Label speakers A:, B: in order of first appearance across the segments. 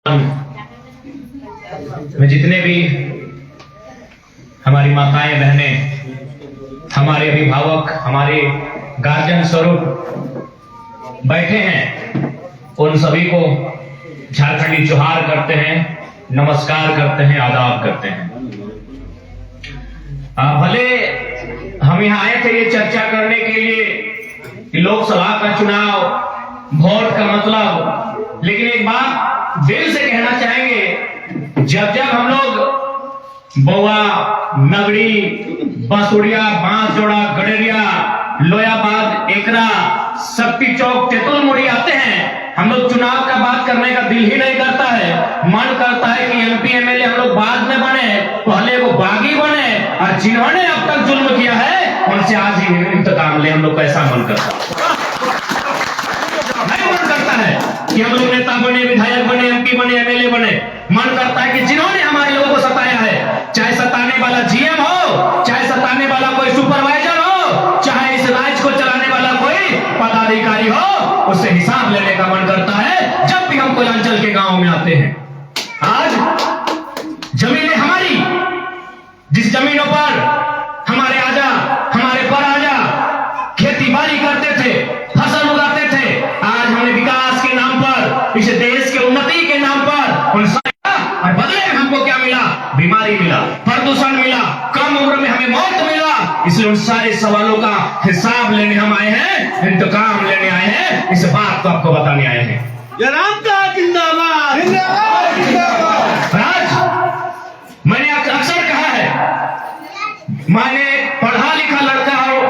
A: में जितने भी हमारी माताएं बहनें, हमारे अभिभावक, हमारे गार्जियन स्वरूप बैठे हैं, उन सभी को झारखंडी जोहार करते हैं, नमस्कार करते हैं, आदाब करते हैं। भले हम यहाँ आए थे ये चर्चा करने के लिए कि लोकसभा का चुनाव, वोट का मतलब, लेकिन एक बात दिल से कहना चाहेंगे, जब जब हम लोग बउआ, नगड़ी, बांसुड़िया, बांसजोड़ा, गडरिया, लोयाबाद, एकरा, शक्ति चौक, तेतुलमुड़ी आते हैं, हम लोग चुनाव का बात करने का दिल ही नहीं करता है। मन करता है कि एमपी एमएलए हम लोग बाद में बने, पहले वो बागी बने, और जिन्होंने अब तक जुल्म किया है उनसे आज ही इंतकाम ले। हम लोग कैसा मन करता नहीं मन करता है कि हम लोग नेता बने, विधायक बने, एमपी बने, एमएलए बने। मन करता है कि जिन्होंने हमारे लोगों को सताया है, चाहे सताने वाला जीएम हो, चाहे सताने वाला कोई सुपरवाइजर हो, चाहे इस राज्य को चलाने वाला कोई पदाधिकारी हो, उससे हिसाब लेने का मन करता है जब भी हम कोयलांचल के गांव में आते हैं। आज जमीनें हमारी, जिस जमीनों पर हमारे आजा, हमारे परआजा खेती बाड़ी करते थे, फसल उगाते थे, आज हमने विकास के नाम पर, इस देश के उन्नति के नाम पर उन और बदले में हमको क्या मिला? बीमारी मिला, प्रदूषण मिला, कम उम्र में हमें मौत मिला। इसलिए उन सारे सवालों का हिसाब लेने हम आए हैं, इंतकाम लेने आए हैं, इस बात को आपको बताने आए हैं।
B: जिंदाबाद जिंदाबाद जिंदाबाद।
A: आज मैंने अक्सर कहा है, मैंने पढ़ा लिखा लड़का हूं,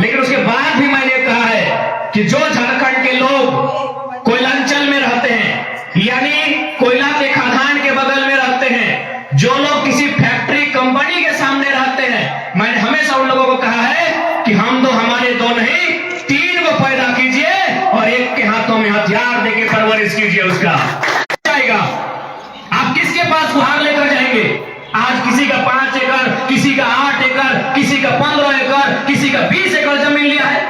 A: लेकिन उसके बाद भी मैंने कहा है कि जो झारखंड के लोग कोयलांचल में रहते हैं, यानी कोयला के खदान के बगल में रहते हैं, जो लोग किसी फैक्ट्री कंपनी के सामने रहते हैं, मैंने हमेशा उन लोगों को कहा है कि हम तो हमारे दो नहीं 3 को पैदा कीजिए और एक के हाथों में हथियार देके परवरिश कीजिए उसका। जाएगा आप किसके पास गुहार लेकर जाएंगे? आज किसी का 5 एकड़, किसी का 8 एकड़, किसी का 15 एकड़, किसी का 20 एकड़ जमीन लिया है।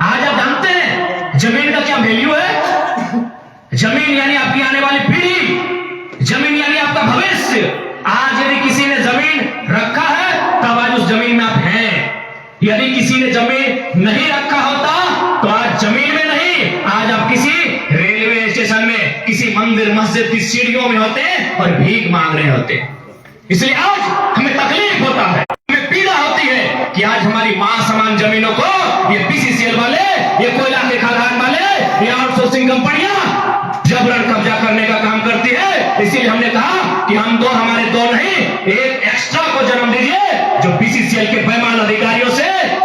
A: आज आप जानते हैं जमीन का क्या वैल्यू है? जमीन यानी आपकी आने वाली पीढ़ी, जमीन यानी आपका भविष्य। आज यदि किसी ने जमीन रखा है तब आज उस जमीन में आप हैं। यदि किसी ने जमीन नहीं रखा होता तो आज जमीन में नहीं, आज आप किसी रेलवे स्टेशन में, किसी मंदिर मस्जिद की सीढ़ियों में होते और भीख मांग रहे होते। इसलिए आज हमें तकलीफ होता है, हमें पीड़ा होती है कि आज हमारी मां समान जमीनों को ये पीसीसीएल वाले, ये कोयला के खदान वाले, ये आउटसोर्सिंग कंपनियां जबरन कब्जा करने का काम करती है। इसीलिए हमने कहा कि हम हमारे दो नहीं, एक एक्स्ट्रा को जन्म दीजिए, जो पीसीसीएल के बेईमान अधिकारियों से,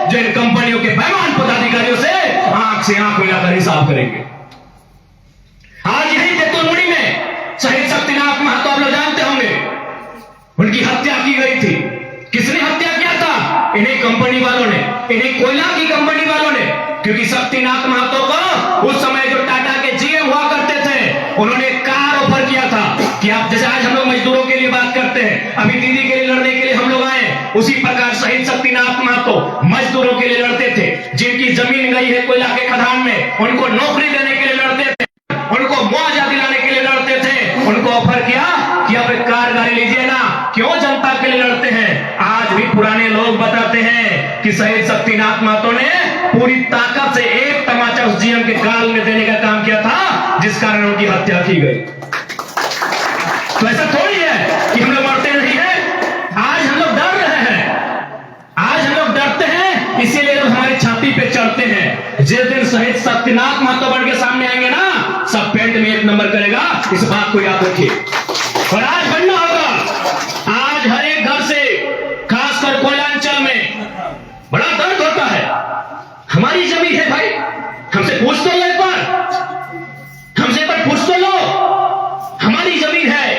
A: जो इन कंपनियों के बेईमान पदाधिकारियों से आंख से आंख मिलाकर हिसाब करेंगे। आज यही तेतुलमुड़ी में शहीद शक्तिनाथ महतो आप लोग जानते होंगे, उनकी हत्या की गई थी। किसने हत्या किया था? इन्हीं कंपनी वालों ने, इन्हीं कोयला की कंपनी वालों ने। क्योंकि शक्तिनाथ महतो को उस समय जो टाटा के जीएम हुआ करते थे, उन्होंने कार ऑफर किया था कि आप, जैसे आज हम लोग मजदूरों के लिए बात करते हैं, अभी दीदी के लिए लड़ने के लिए हम लोग आए, उसी प्रकार शहीद शक्तिनाथ महतो मजदूरों के लिए लड़ते थे। जिनकी जमीन गई है कोयला के खदान में, उनको नौकरी देने के लिए लड़ते थे, उनको मुआवजा दिलाने के लिए लड़ते थे। उनको ऑफर किया कि आप एक कार गाड़ी लीजिए ना, क्यों जनता के लिए लड़ते हैं। आज भी पुराने लोग बताते हैं कि शहीद शक्तिनाथ महतो ने पूरी ताकत से एक तमाचा उस जीएम के गाल में देने का काम किया था, जिस कारण उनकी हत्या की गई। तो ऐसा थोड़ी है कि हम लोग मरते नहीं हैं। आज हम लोग डर रहे हैं, आज हम लोग डरते हैं, इसीलिए लोग हमारी छाती पे चढ़ते हैं। जिस दिन शहीद शक्तिनाथ महतो बन के सामने आएंगे ना, सब पेंट में 1 नंबर करेगा, इस बात को याद रखिए। और आज बनना होगा। आज हर एक घर से, खासकर कोयलांचल में बड़ा दर्द होता है। हमारी जमीन है भाई, हमसे पूछ तो लो, एक बार हमसे एक बार पूछ तो लो, हमारी जमीन है।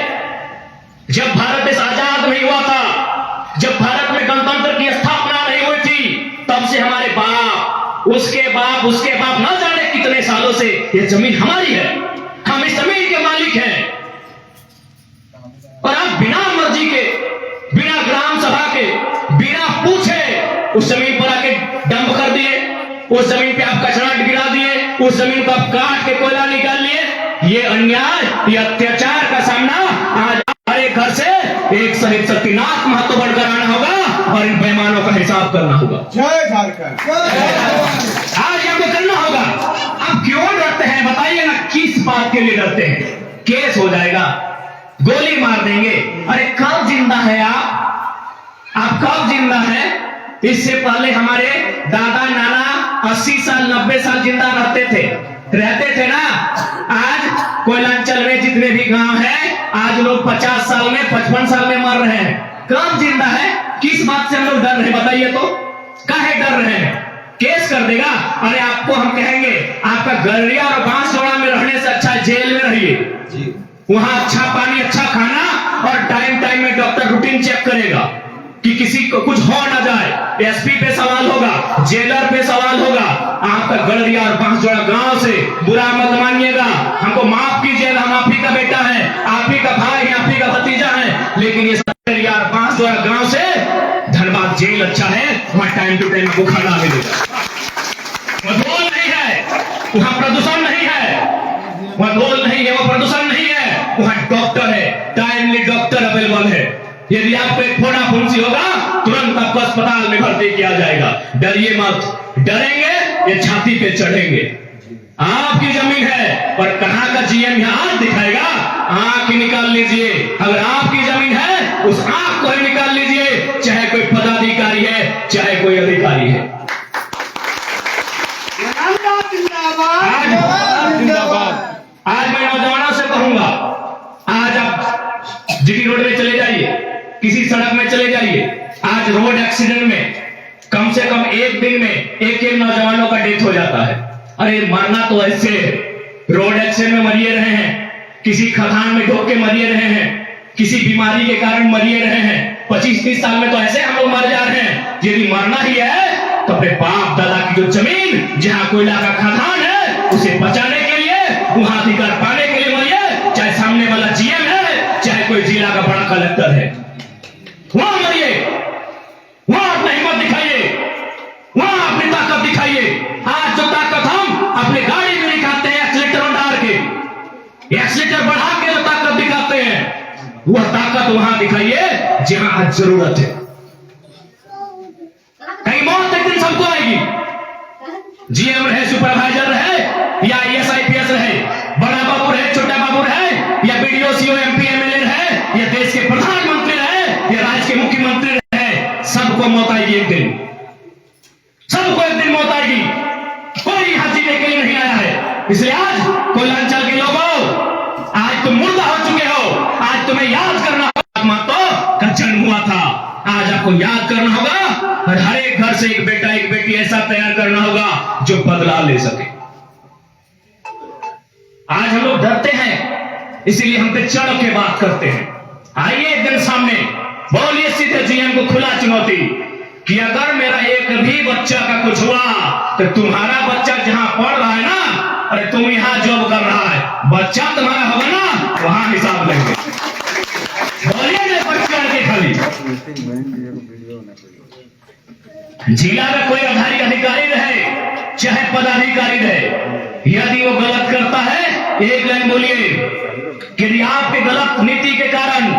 A: जब भारत देश आजाद नहीं हुआ था, जब भारत में गणतंत्र की स्थापना नहीं हुई थी, तब से हमारे बाप, उसके बाप न जाने कितने सालों से यह जमीन हमारी है। हम इस जमीन के मालिक हैं। और आप बिना मर्जी के, बिना ग्राम सभा के, बिना पूछे उस जमीन पर आके डंप कर दिए, उस जमीन पे आप कचरा गिरा दिए, उस जमीन को आप काट के कोयला निकाल लिए। ये अन्याय, ये अत्याचार करना होगा।
B: जय झारखंड।
A: आज हमको करना होगा। अब क्यों डरते हैं बताइए ना, किस बात के लिए डरते हैं? केस हो जाएगा, गोली मार देंगे। अरे कब जिंदा है आप कब जिंदा है? इससे पहले हमारे दादा नाना 80 साल 90 साल जिंदा रहते थे ना। आज कोयलांचल में जितने भी गांव हैं, आज लोग 50 साल में 55 साल में मर रहे हैं। कब जिंदा है? किस बात से हम लोग डर रहे हैं बताइए तो? काहे डर रहे हैं? केस कर देगा। अरे आपको हम कहेंगे आपका गलिया और बांसवाड़ा में रहने से अच्छा जेल में रहिए। वहां अच्छा पानी, अच्छा खाना और टाइम टाइम में डॉक्टर रूटीन चेक करेगा कि किसी को कुछ हो ना जाए। एसपी पे सवाल होगा, जेलर पे सवाल होगा। आपका गलिया और बांसवाड़ा गांव से बुरा मत मानिएगा, हमको माफ कीजिएगा। हम आप ही का बेटा है, आप ही का भाई है, आप ही का भतीजा है। लेकिन ये गलिया और बांसवाड़ा गांव से धनबाद जेल अच्छा है, वहां टाइम टू टाइम आपको खाना मिलेगा। वह धूल नहीं है, वहां प्रदूषण नहीं है, वहां धूल नहीं है, वहां प्रदूषण नहीं है, वहां डॉक्टर है, टाइमली डॉक्टर अवेलेबल है। यदि आपको एक फोड़ा फुंसी होगा तुरंत आपको अस्पताल में भर्ती किया जाएगा। डरिए मत, डरेंगे ये छाती पे चढ़ेंगे। आपकी जमीन है और कहां का जीएम यहां आंख दिखाएगा, आंख ही निकाल लीजिए। अगर आपकी जमीन है उस आंख को ही निकाल लीजिए, चाहे कोई पदाधिकारी है चाहे कोई अधिकारी है। आज मैं नौजवानों से कहूंगा, आज आप जीटी रोड में चले जाइए, किसी सड़क में चले जाइए, आज रोड एक्सीडेंट में कम से कम एक दिन में एक नौजवानों का डेथ हो जाता है। अरे मरना तो ऐसे रोड एक्सीडेंट में मरिए रहे हैं, किसी खदान में ढोक के मरिए रहे हैं, किसी बीमारी के कारण मरिए रहे हैं। 25-30 साल में तो ऐसे हम लोग मर जा रहे हैं। यदि मरना ही है तो अपने बाप दादा की जो जमीन जहां कोयला का खदान है उसे बचाने के लिए, वहां अधिकार पाने के लिए मरिए। चाहे सामने वाला जीएम है, चाहे कोई जिला का बड़ा कलेक्टर है, वहां मरिए, वहां अपना हिम्मत दिखाइए, वहां अपनी ताकत दिखाइए। आज जो ताकत हम अपने गाड़ी में दिखाते हैं एक्सीलेटर डाल के, एक्सीलेटर बढ़ा के जो ताकत दिखाते हैं, वह ताकत वहां दिखाइए जहां आज जरूरत है। कहीं मौत एक दिन सबको आएगी, जीएम रहे, सुपरवाइजर रहे या आईएएस आईपीएस रहे, बड़ा बाबू रहे, छोटा बाबू रहे, या बीडीओ सीओ एमपी एमएलए रहे, या देश के प्रधानमंत्री रहे, या राज्य के मुख्यमंत्री रहे, सबको मौत आएगी एक दिन। सबको एक दिन मौत आएगी। कोई यहां जीने के लिए नहीं आया है। इसलिए आज कोयलांचल के लोगों, आज तुम मुर्दा हो चुके हो, आज तुम्हें याद करना होगा मातो का जन्म हुआ था। आज आपको याद करना होगा और हर एक घर से एक बेटा एक बेटी ऐसा तैयार करना होगा जो बदला ले सके। आज हम लोग डरते हैं, इसीलिए हम पे चढ़ के बात करते हैं। आइए एक दिन सामने बोलिए सीधे जीएम को खुला चुनौती कि अगर मेरा एक भी बच्चा का कुछ हुआ तो तुम्हारा बच्चा जहां पढ़ रहा है ना, अरे तुम यहां जॉब कर रहा है, बच्चा तुम्हारा होगा ना, वहां हिसाब लेंगे। बोलिए ना बच्चा के खाली जिला में कोई आधारिक अधिकारी रहे चाहे पदाधिकारी रहे, यदि वो गलत करता है एक लाइन बोलिए कि यदि आपके गलत नीति के कारण,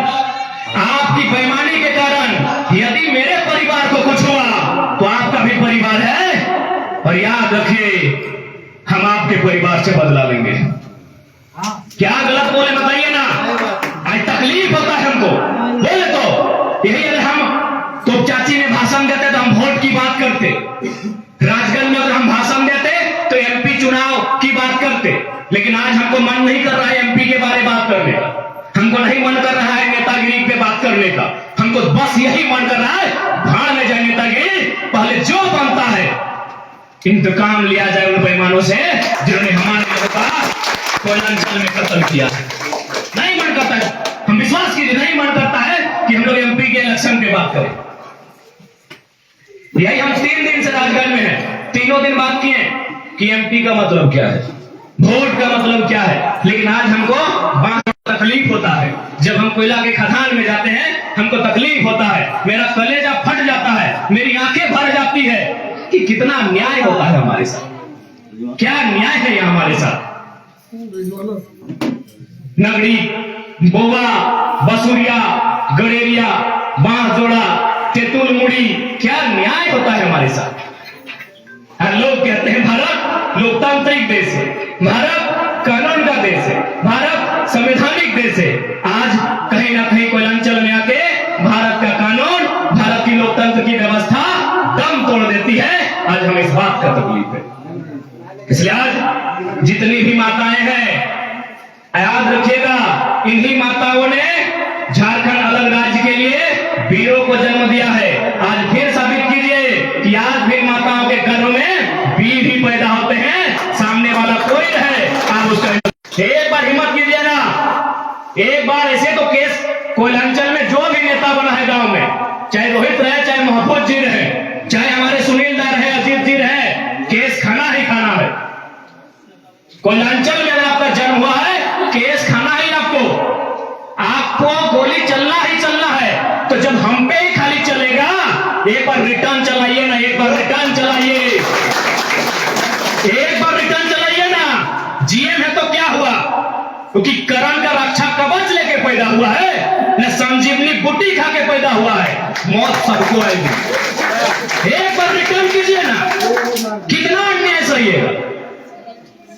A: आपकी बेईमानी के कारण यदि मेरे परिवार को कुछ हुआ तो आपका भी परिवार है, और याद रखिए हम आपके परिवार से बदला लेंगे। क्या गलत बोले बताइए ना, आज तकलीफ होता है हमको बोले तो। यही अगर हम तो चाची में भाषण देते तो हम वोट की बात करते, राजगंज में अगर हम भाषण देते तो एमपी चुनाव की बात करते, लेकिन आज हमको मन नहीं कर रहा है एमपी के बारे में बात करने का, हमको नहीं मन कर रहा है नेतागिरी पे बात करने का, हमको बस यही मन कर रहा है भाड़ में जाए नेतागिरी। पहले जो बनता है इंतकाम लिया जाए उन बेईमानों से जिन्होंने हमारे लोगों का कोयलांचल में कत्ल किया। नहीं मन करता है, हम विश्वास कीजिए नहीं मन करता है कि हम लोग एमपी के इलेक्शन पे बात करें। यही हम 3 दिन से राजगढ़ में हैं, तीनों दिन बात किए कि एमपी का मतलब क्या है, वोट का मतलब क्या है, लेकिन आज हमको तकलीफ होता है। जब हम कोयला के खदान में जाते हैं हमको तकलीफ होता है, मेरा कलेजा फट जाता है, मेरी आंखें भर जाती है कि कितना अन्याय होता है हमारे साथ, क्या अन्याय है यहाँ हमारे साथ। नगरी, बोवा, बसुरिया, गड़ेरिया, बांसजोड़ा, तेतुल मुड़ी, क्या न्याय होता है हमारे साथ। हर लोग कहते हैं भारत लोकतांत्रिक देश है, भारत कानून का देश है, भारत संवैधानिक देश है। आज कहीं ना कहीं कोयलांचल में आके भारत का कानून, भारत की लोकतंत्र की व्यवस्था दम तोड़ देती है। आज हमें इस बात का तकलीफ है। इसलिए आज जितनी भी माताएं हैं, याद रखिएगा, इन्हीं माताओं ने झारखंड अलग राज्य के लिए वीरों को जन्म दिया है। आज फिर साबित कीजिए कि आज भी माताओं के गर्भ में वीर ही पैदा होते हैं। सामने वाला कोई है, आप उसका एक बार हिम्मत कीजिए ना, एक बार। ऐसे तो केस कोयलांचल में जो भी नेता बना है गांव में, चाहे रोहित रहे, चाहे महफूज जी रहे, चाहे हमारे सुनील दा रहे, अजीत जी रहे, केस खाना ही खाना है। कोयलांचल में अगर आपका जन्म हुआ है, केस खाना ही आपको गोली चलना ही चलना है। तो जब हम पे ही खाली चलेगा, एक बार रिटर्न चलाइए ना, एक बार रिटर्न चलाइए, एक बार रिटर्न चलाइए ना। जीएम है तो क्या हुआ, क्योंकि करण का रक्षा कवच लेके पैदा हुआ है, न संजीवनी बूटी खा के पैदा हुआ है। मौत सबको आएगी। एक बार रिटर्न कीजिए ना। कितना अन्याय सहिएगा,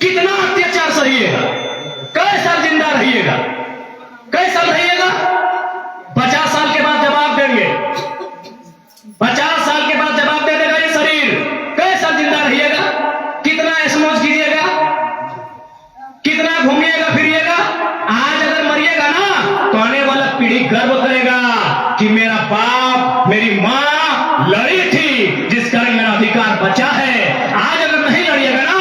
A: कितना अत्याचार सहिएगा, कई साल जिंदा रहिएगा, कई साल रहिएगा। 50 साल के बाद जवाब देंगे, 50 साल के बाद जवाब दे देगा ये शरीर। कई साल जिंदा रहिएगा, कितना ऐशमौज कीजिएगा, कितना घूमिएगा फिरिएगा। आज अगर मरिएगा ना, तो आने वाला पीढ़ी गर्व करेगा कि मेरा बाप, मेरी मां लड़ी थी, जिस कारण मेरा अधिकार बचा है। आज अगर नहीं लड़िएगा ना,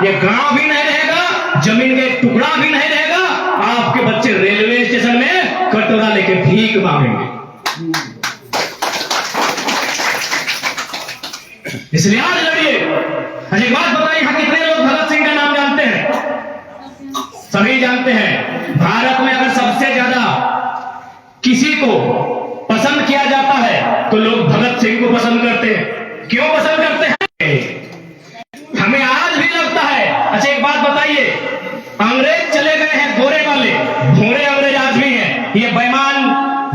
A: ये गांव भी नहीं रहेगा, जमीन का एक टुकड़ा भी नहीं रहेगा। आपके बच्चे रेलवे स्टेशन में कटोरा लेके भीख मांगेंगे। इसलिए आज लड़िए। एक बात बताइए, यहां कितने लोग भगत सिंह का नाम जानते हैं? सभी जानते हैं। भारत में अगर सबसे ज्यादा किसी को पसंद किया जाता है तो लोग भगत सिंह को पसंद करते हैं। क्यों पसंद करते हैं? हमें आज भी लगता है। अच्छा एक बात बताइए, अंग्रेज चले गए हैं, गोरे वाले, भोरे अंग्रेज आज भी हैं। ये बेईमान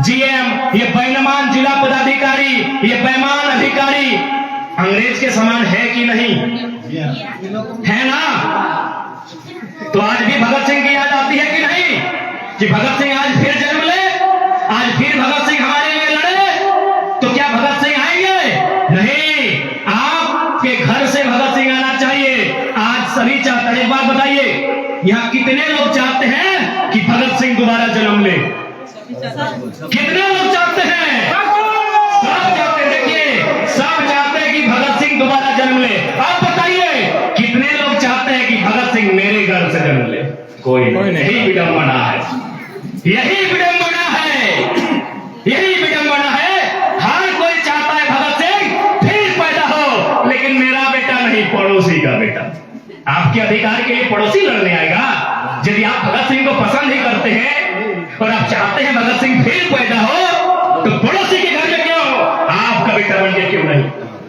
A: जीएम, ये बेईमान जिला पदाधिकारी, ये बेईमान अधिकारी अंग्रेज के समान है कि नहीं? है ना? तो आज भी भगत सिंह की याद आती है कि नहीं? कि भगत सिंह आज फिर जन्म ले, आज फिर भगत सिंह हमारे लिए लड़े, तो क्या भगत सिंह आएंगे? नहीं, आपके घर से भगत सिंह आना चाहिए। आज सभी चाहते हैं। एक बात बताइए, यहाँ कितने लोग चाहते हैं कि भगत सिंह दोबारा जन्म ले? कितने लोग चाहते हैं? सब चाहते हैं। देखिए, सब चाहते हैं कि भगत सिंह दोबारा जन्म ले। आप बताइए, कितने लोग चाहते हैं कि भगत सिंह मेरे घर से जन्म ले? कोई नहीं। यही विडंबना है, यही विडंबना है, यही विडंबना है। हर कोई चाहता है भगत सिंह फिर पैदा हो, लेकिन मेरा बेटा नहीं, पड़ोसी का बेटा। आपके अधिकार के लिए पड़ोसी लड़ने आएगा? यदि आप भगत सिंह को पसंद ही करते हैं और आप चाहते हैं भगत सिंह फिर पैदा हो, तो पड़ोसी के घर में क्यों, आपका बेटा बन के क्यों नहीं?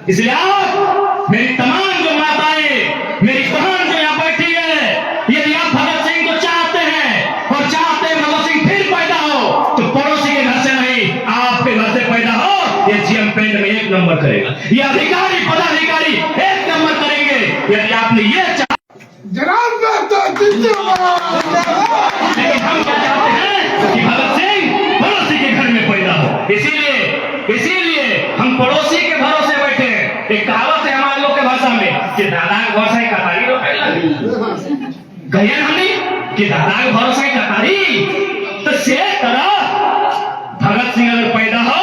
A: इसलिए आप, मेरी तमाम जो माताएं, मेरी बहन जो यहाँ बैठी है, यदि आप भगत सिंह को चाहते हैं और चाहते हैं भगत सिंह फिर पैदा हो, तो पड़ोसी के घर से नहीं, आपके घर से पैदा हो। ये जीएम पेंट में 1 नंबर करेगा, ये अधिकारी पदाधिकारी 1 नंबर करेंगे, यदि आपने ये लेकिन हम क्या चाहते हैं कि भगत सिंह पड़ोसी के घर में पैदा हो। इसीलिए हम पड़ोसी के भरोसे बैठे हैं। एक कहावत है हमारे लोग के भाषा में कि दादा के भरोसे कतारी लो गए हमें कि दादा के भरोसे कतारी। तो से तरह भगत सिंह अगर पैदा हो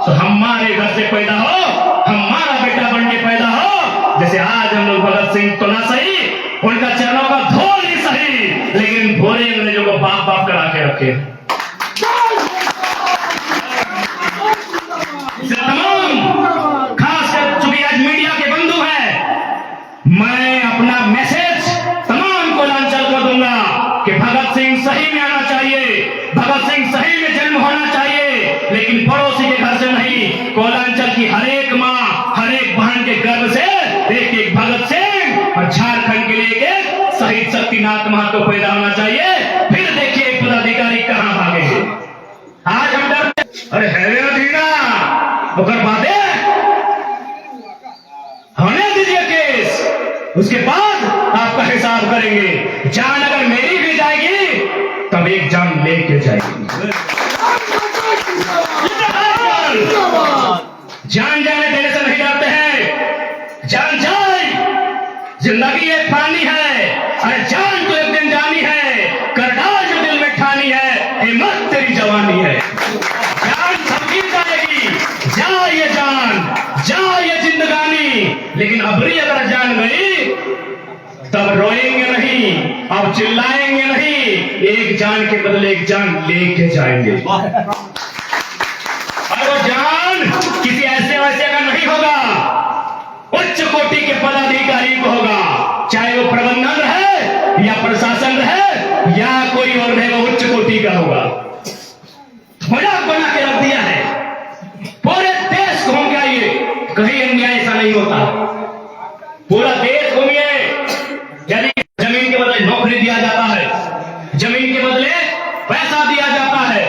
A: तो हमारे घर से पैदा हो, हमारा बेटा बन के पैदा हो। जैसे आज हम लोग भगत सिंह तो ना सही, उनका चरणों का धोल ही सही, लेकिन भोरे अंग्रेजों को बाप बाप करा के रखे। तमाम खासकर चूंकि आज मीडिया के बंधु हैं, मैं अपना मैसेज तमाम कोयलांचल को दूंगा कि भगत सिंह सही में आना चाहिए, भगत सिंह सही में जन्म होना चाहिए, लेकिन पड़ोसी के घर से नहीं। कोयलांचल की हर एक माँ, हर एक बहन के गर्भ से एक भगत सिंह और झारखंड के लिए एक शहीद शक्तिनाथ महतो पैदा होना चाहिए। फिर देखिए पदाधिकारी कहां एक जान लेके जाएगी। जान जाने देने से नहीं जाते हैं, जान जाए। जिंदगी एक पानी है, अरे जान तो एक दिन जानी है, कर डाल जो दिल में ठानी है, हिम्मत तेरी जवानी है। जान सबकी जाएगी, जा ये जान, जा ये जिंदगानी, लेकिन अबरी अगर जान गई तब रोएंगे नहीं, अब चिल्लाएंगे नहीं, एक जान के बदले एक जान लेके जाएंगे। और वो जान किसी ऐसे वैसे का नहीं होगा, उच्च कोटि के पदाधिकारी को होगा, चाहे वो प्रबंधन रहे या प्रशासन रहे या कोई और रहे, वो उच्च कोटि का होगा। मजाक बना के रख दिया है, पूरे देश घूम के आइए, कहीं अन्याय ऐसा नहीं होता। पूरा देश घूमिए, यदि जमीन के बदले नौकरी दिया जाता है, जमीन के बदले पैसा दिया जाता है,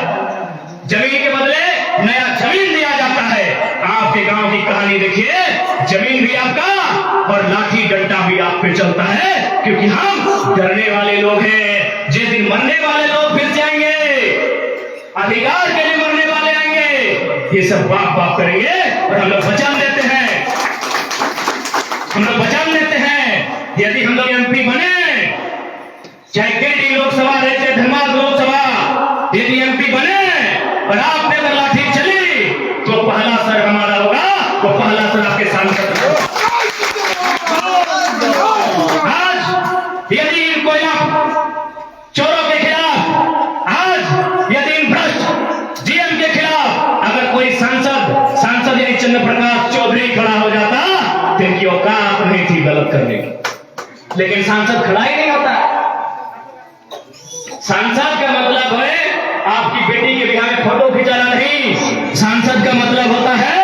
A: जमीन के बदले नया जमीन दिया जाता है, आपके गांव की कहानी देखिए, जमीन भी आपका और लाठी डंडा भी आप पे चलता है, क्योंकि हम डरने वाले लोग हैं। जिस दिन मरने वाले लोग फिर से आएंगे, अधिकार के लिए मरने वाले आएंगे, ये सब बाप बाप करेंगे और हम लोग बचान देते हैं, हम लोग बचान देते हैं। यदि हम लोग एमपी बने, चाहे गिरिडीह लोकसभा रहे चाहे धनबाद लोकसभा, यदि एमपी बने और आप पे अगर लाठी चली तो पहला सर हमारा होगा, तो पहला सर आपके सांसद होगा। आज यदि इन कोयला चोरों के खिलाफ, आज यदि इन भ्रष्ट जीएम के खिलाफ अगर कोई सांसद यानी चंद्र प्रकाश चौधरी खड़ा हो जाता तो इनकी औकात नहीं थी गलत करने की, लेकिन सांसद खड़ा ही नहीं होता। सांसद का मतलब है आपकी बेटी के ब्याह में फोटो खिंचाना नहीं, सांसद का मतलब होता है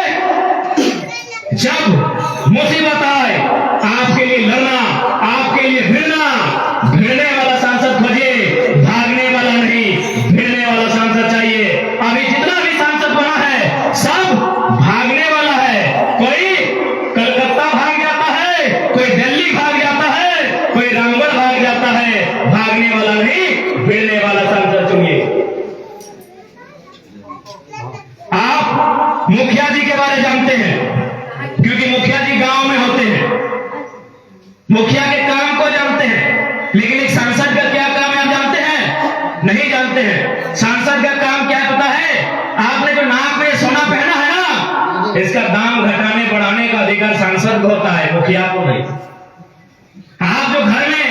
A: जब मुसीबत आए आपके लिए लड़ना, आपके लिए भिड़ना, भिड़ने वाला सांसद खोजिए, भागने वाला नहीं, भिड़ने वाला सांसद चाहिए। अभी जितना भी सांसद बना है सब भागने वाला है, कोई कलकत्ता भाग जाता है, कोई दिल्ली भाग जाता है, कोई रामगढ़ भाग जाता है, भागने वाला नहीं, भिड़ने वाला सांसद चुनिए। आप मुखिया जी के बारे जानते हैं, क्योंकि मुखिया जी गांव में होते हैं, मुखिया के काम को जानते हैं, लेकिन एक सांसद का क्या काम है आप जानते हैं? नहीं जानते हैं। सांसद का काम क्या पता है? आपने जो नाक में सोना पहना है ना, इसका दाम घटाने बढ़ाने का अधिकार सांसद को होता है, मुखिया को नहीं। आप जो घर में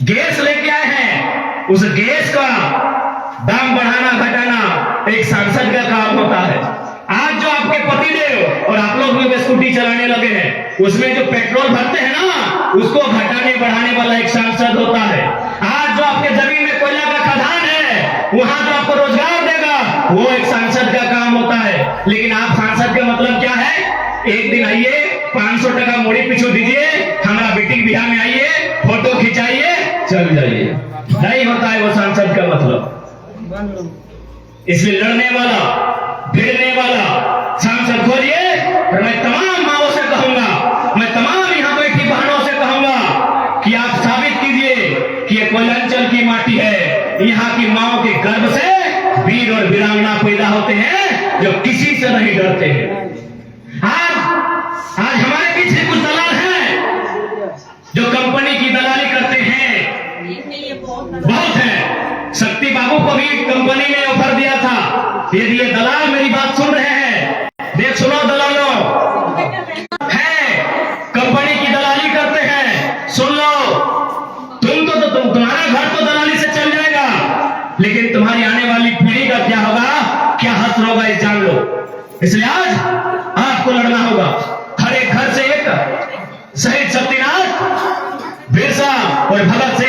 A: गैस लेके आए हैं, उस गैस का दाम बढ़ाना घटाना एक सांसद का काम होता है। आज जो आपके पतिदेव और आप लोग भी स्कूटी चलाने लगे हैं, उसमें जो पेट्रोल भरते हैं ना, उसको घटाने बढ़ाने वाला एक सांसद होता है। आज जो आपके जमीन में कोयला का खदान है, वहां जो आपको रोजगार देगा, वो एक सांसद का काम होता है। लेकिन आप सांसद का मतलब क्या है? एक दिन आइए, 500 टका मोड़ी पिछू दीजिए, हमारा बेटी बिहार में आइए, फोटो खिंचाइए, चल जाइए, नहीं होता है वो सांसद का मतलब। इसलिए लड़ने वाला, भिड़ने वाला सांसद खोजिए। और मैं तमाम माओं से कहूंगा, मैं तमाम यहां बैठी बहनों से कहूंगा कि आप साबित कीजिए कि ये कोयलांचल की माटी है, यहाँ की माओं के गर्भ से वीर और वीरांगना पैदा होते हैं जो किसी से नहीं डरते हैं। आज हमारे पीछे कुछ दलाल हैं जो कंपनी की दलाली करते हैं, बहुत है। शक्ति बाबू को भी कंपनी ने ऑफर दिया था। यदि ये दलाल मेरी बात सुन रहे हैं, देख सुनो दलालों, है कंपनी की दलाली करते हैं, सुन लो, तुम्हारा घर तो दलाली से चल जाएगा, लेकिन तुम्हारी आने वाली पीढ़ी का क्या होगा, क्या हश्र होगा, ये जान लो। इसलिए आज आपको लड़ना होगा। हर एक घर से एक शहीद शक्तिनाथ, बिरसा और भगत सिंह